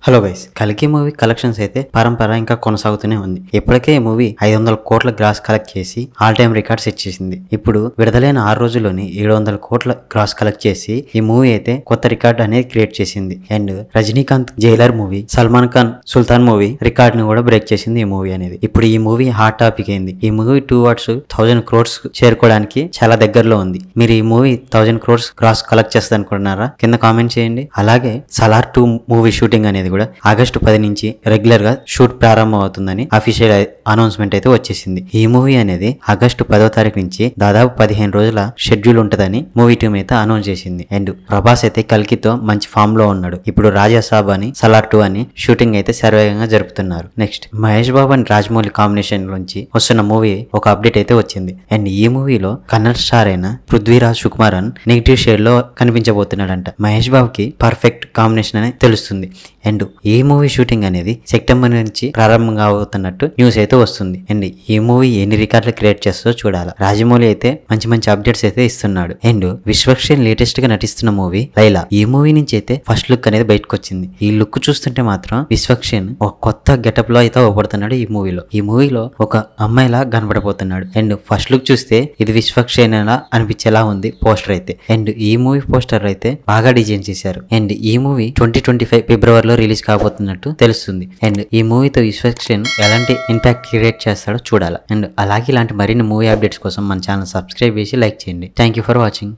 Hello guys, కల్కి movie collections అయితే పరంపర ఇంకా కొనసాగుతూనే ఉంది. ఇప్పటికే ఈ మూవీ 500 కోట్ల గ్రాస్ కలెక్ట్ చేసి ఆల్ టైమ్ రికార్డ్ సెట్ చేసింది. ఇప్పుడు విడుదలైన 6 రోజుల్లోని 700 కోట్ల గ్రాస్ కలెక్ట్ చేసి ఈ మూవీ అయితే కొత్త రికార్డ్ అనేది క్రియేట్ చేసింది. And Rajinikanth Jailer movie, Salman Khan Sultan movie record ని కూడా బ్రేక్ చేసింది ఈ మూవీ అనేది. ఇప్పుడు ఈ మూవీ హాట్ టాపిక్ అయింది. ఈ మూవీ టువర్డ్స్ 1000 crores చేరుకోవడానికి చాలా దగ్గరలో ఉంది. మీరు ఈ మూవీ 1000 crores గ్రాస్ కలెక్ట్ చేస్తుంది అనుకుంటున్నారా? కింద కామెంట్ చేయండి. అలాగే సలార్ 2 మూవీ షూటింగ్ అనేది కూడా ఆగస్టు 10 నుంచి రెగ్యులర్ గా షూట్ ప్రారంభం అవుతుందని అఫీషియల్ అనౌన్స్మెంట్ అయితే వచ్చేసింది. ఈ మూవీ అనేది ఆగస్టు 10వ తారీఖు నుంచి దాదాపు 15 రోజుల షెడ్యూల్ ఉంటదని మూవీ టీమ్ అయితే అనౌన్స్ చేసింది. అండ్ ప్రభాస్ అయితే కల్కితో మంచి ఫామ్ లో ఉన్నాడు. ఇప్పుడు రాజాసాబ్ అని సలార్ 2 అని షూటింగ్ అయితే శరవేగంగా జరుపుతున్నారు. Next Mahesh Babu and Rajamouli combination నుంచి వస్తున్న మూవీ ఒక అప్డేట్ అయితే వచ్చింది. అండ్ ఈ మూవీలో కన్నడ స్టార్ అయిన పృథ్వీరాజ్ సుకుమారన్ నెగిటివ్ షేడ్ లో కనిపించబోతున్నాడంట. మహేష్ బాబుకి పర్ఫెక్ట్ కాంబినేషన్ అని తెలుస్తుంది. అండ్ ఈ మూవీ షూటింగ్ అనేది సెప్టెంబర్ నుంచి ప్రారంభం కాబోతున్నట్టు న్యూస్ అయితే వస్తుంది. అండ్ ఈ మూవీ ఎన్ని రికార్డులు క్రియేట్ చేస్తుందో చూడాలి. రాజమౌళి అయితే మంచి మంచి అప్డేట్స్ అయితే ఇస్తున్నాడు. అండ్ విశ్వక్షేణ్ లేటెస్ట్ గా నటిస్తున్న మూవీ లైలా. ఈ మూవీ నుంచి అయితే ఫస్ట్ లుక్ అనేది బయటకు వచ్చింది. ఈ లుక్ చూస్తుంటే మాత్రం విశ్వక్షేణ్ ఒక కొత్త గెటప్ లో అయితే అవపడుతున్నాడు ఈ మూవీలో. ఈ మూవీలో ఒక అమ్మాయిలా కనబడబోతున్నాడు. అండ్ ఫస్ట్ లుక్ చూస్తే ఇది విశ్వక్షేణ్ లా అనిపించేలా ఉంది పోస్టర్ అయితే. అండ్ ఈ మూవీ పోస్టర్ అయితే బాగా డిజైన్ చేశారు. అండ్ ఈ మూవీ 2025 ఫిబ్రవరిలో రిలీజ్ కాబోతున్నట్టు తెలుస్తుంది. అండ్ ఈ మూవీతో విశ్వక్షేణ్ ఎలాంటి ఇంపాక్ట్ క్రియేట్ చేస్తాడో చూడాలి. అండ్ అలాగే ఇలాంటి మరిన్ని మూవీ అప్డేట్స్ కోసం మన ఛానల్ సబ్స్క్రైబ్ చేసి లైక్ చేయండి. Thank you for watching.